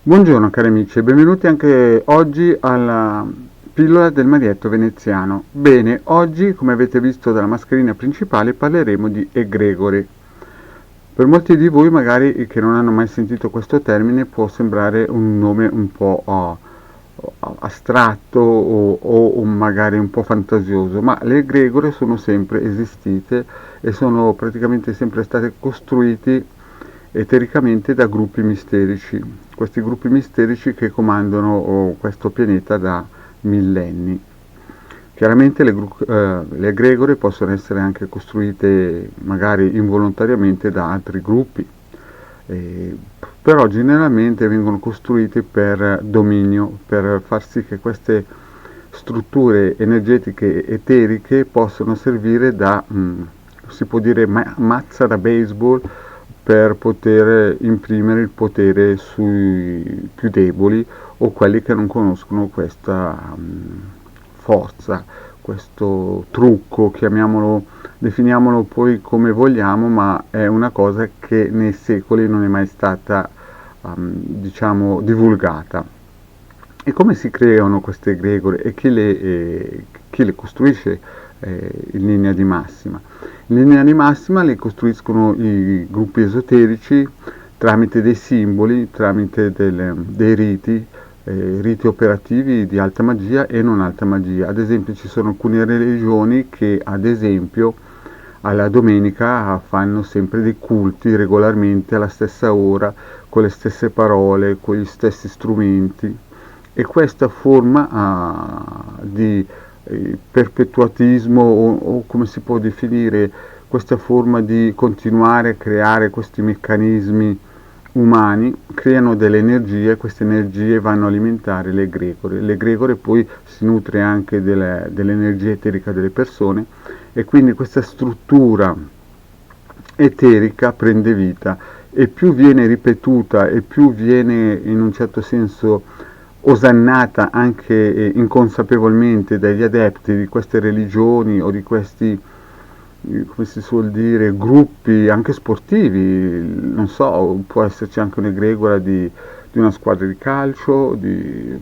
Buongiorno cari amici e benvenuti anche oggi alla pillola del Marietto veneziano. Bene, oggi come avete visto dalla mascherina principale parleremo di egregori. Per molti di voi magari che non hanno mai sentito questo termine può sembrare un nome un po' astratto o magari un po' fantasioso, ma le egregore sono sempre esistite e sono praticamente sempre state costruiti etericamente da gruppi misterici, questi gruppi misterici che comandano questo pianeta da millenni. Chiaramente le egregore possono essere anche costruite magari involontariamente da altri gruppi, eh, però generalmente vengono costruite per dominio, per far sì che queste strutture energetiche eteriche possano servire da, si può dire, mazza da baseball per poter imprimere il potere sui più deboli o quelli che non conoscono questa forza, questo trucco, chiamiamolo, definiamolo poi come vogliamo, ma è una cosa che nei secoli non è mai stata, diciamo, divulgata. E come si creano queste egregore e chi le costruisce in linea di massima? In linea di massima le costruiscono i gruppi esoterici tramite dei simboli, tramite dei riti, riti operativi di alta magia e non alta magia. Ad esempio ci sono alcune religioni che ad esempio alla domenica fanno sempre dei culti regolarmente alla stessa ora, con le stesse parole, con gli stessi strumenti e questa forma di perpetuatismo o come si può definire questa forma di continuare a creare questi meccanismi umani creano delle energie, queste energie vanno a alimentare le egregore poi si nutre anche dell'energia eterica delle persone e quindi questa struttura eterica prende vita e più viene ripetuta e più viene in un certo senso osannata anche inconsapevolmente dagli adepti di queste religioni o di questi, come si suol dire, gruppi anche sportivi, non so, può esserci anche un'egregora di una squadra di calcio, di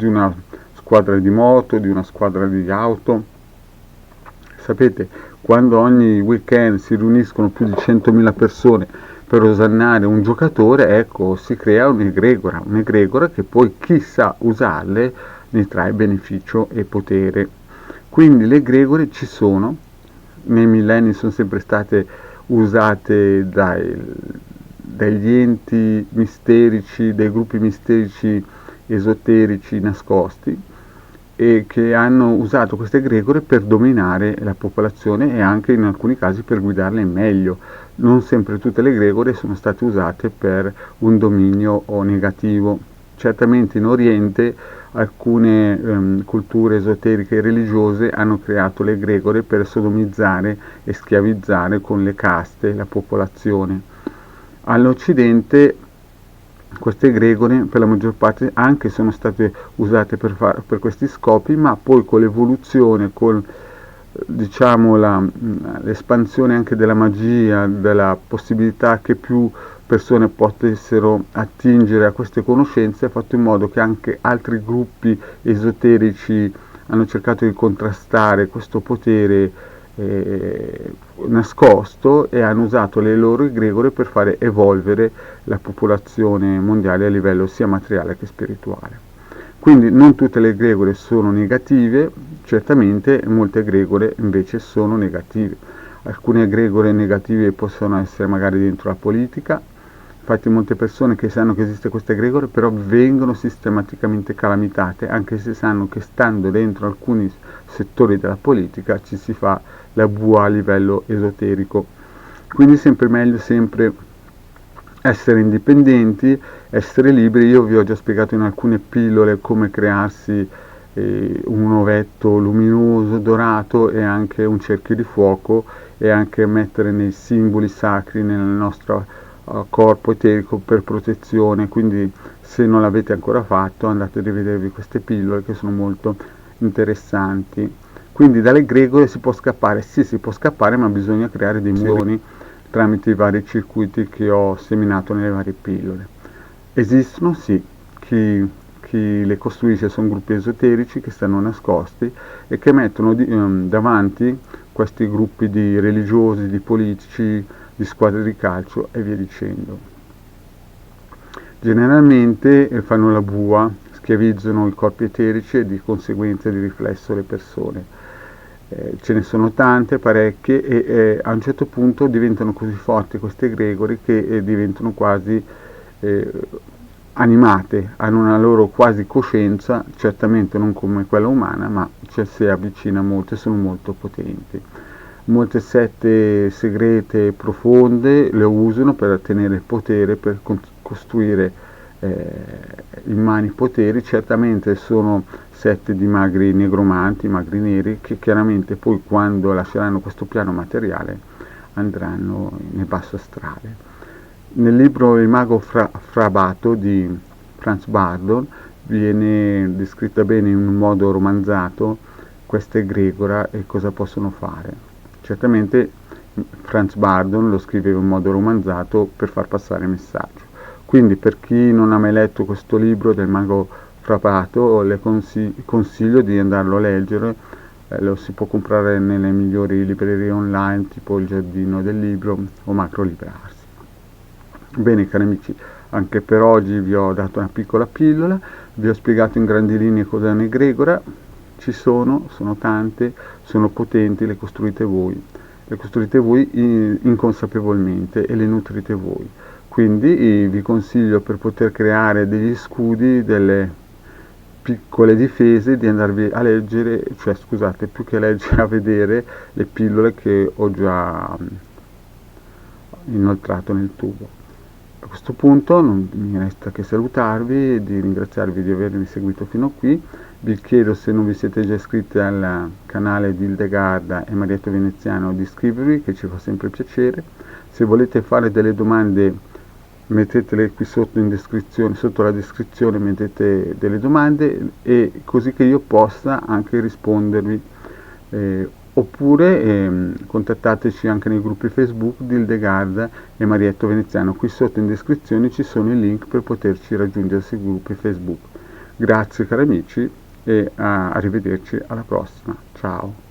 una squadra di moto, di una squadra di auto. Sapete, quando ogni weekend si riuniscono più di 100.000 persone per osannare un giocatore, ecco, si crea un'egregora che poi chi sa usarle ne trae beneficio e potere. Quindi le egregore ci sono, nei millenni sono sempre state usate dagli enti misterici, dai gruppi misterici esoterici nascosti e che hanno usato queste egregore per dominare la popolazione e anche in alcuni casi per guidarle meglio. Non sempre tutte le egregore sono state usate per un dominio o negativo. Certamente in Oriente alcune culture esoteriche e religiose hanno creato le egregore per sodomizzare e schiavizzare con le caste la popolazione. All'Occidente queste egregore per la maggior parte anche sono state usate per questi scopi, ma poi con l'evoluzione, con diciamo l'espansione anche della magia, della possibilità che più persone potessero attingere a queste conoscenze, ha fatto in modo che anche altri gruppi esoterici hanno cercato di contrastare questo potere nascosto e hanno usato le loro egregore per fare evolvere la popolazione mondiale a livello sia materiale che spirituale. Quindi non tutte le egregore sono negative, certamente molte egregore invece sono negative. Alcune egregore negative possono essere magari dentro la politica, infatti molte persone che sanno che esiste questa egregore però vengono sistematicamente calamitate, anche se sanno che stando dentro alcuni settori della politica ci si fa la bua a livello esoterico. Quindi è sempre meglio sempre essere indipendenti, essere liberi. Io vi ho già spiegato in alcune pillole come crearsi un ovetto luminoso, dorato e anche un cerchio di fuoco e anche mettere nei simboli sacri nel nostro corpo eterico per protezione. Quindi se non l'avete ancora fatto andate a rivedervi queste pillole che sono molto interessanti. Quindi dalle egregore si può scappare, sì si può scappare, ma bisogna creare dei muri tramite i vari circuiti che ho seminato nelle varie pillole. Esistono, sì, chi le costruisce sono gruppi esoterici che stanno nascosti e che mettono davanti questi gruppi di religiosi, di politici, di squadre di calcio e via dicendo. Generalmente fanno la bua, schiavizzano i corpi eterici e di conseguenza di riflesso le persone. Ce ne sono tante, parecchie, e a un certo punto diventano così forti queste egregori che diventano quasi eh, animate, hanno una loro quasi coscienza, certamente non come quella umana, ma si avvicina molto e sono molto potenti. Molte sette segrete profonde le usano per ottenere il potere, per costruire immani poteri. Certamente sono sette di magri negromanti, magri neri, che chiaramente poi quando lasceranno questo piano materiale andranno nel basso astrale. Nel libro Il mago frabato di Franz Bardon viene descritta bene in un modo romanzato questa egregora e cosa possono fare. Certamente Franz Bardon lo scriveva in modo romanzato per far passare il messaggio. Quindi per chi non ha mai letto questo libro del mago frabato le consiglio di andarlo a leggere, lo si può comprare nelle migliori librerie online tipo il Giardino del Libro o Macro Librarsi. Bene cari amici, anche per oggi vi ho dato una piccola pillola, vi ho spiegato in grandi linee cosa è un'egregora, sono tante, sono potenti, le costruite voi inconsapevolmente e le nutrite voi. Quindi vi consiglio, per poter creare degli scudi, delle piccole difese, di andarvi a leggere, cioè scusate, più che leggere, a vedere le pillole che ho già inoltrato nel tubo. A questo punto non mi resta che salutarvi e di ringraziarvi di avermi seguito fino a qui. Vi chiedo, se non vi siete già iscritti al canale di Hildegarda e Marietto Veneziano, di iscrivervi, che ci fa sempre piacere. Se volete fare delle domande mettetele qui sotto in descrizione, sotto la descrizione mettete delle domande, e così che io possa anche rispondervi. Oppure contattateci anche nei gruppi Facebook di Hildegarda e Marietto Veneziano. Qui sotto in descrizione ci sono i link per poterci raggiungere sui gruppi Facebook. Grazie cari amici e arrivederci alla prossima. Ciao.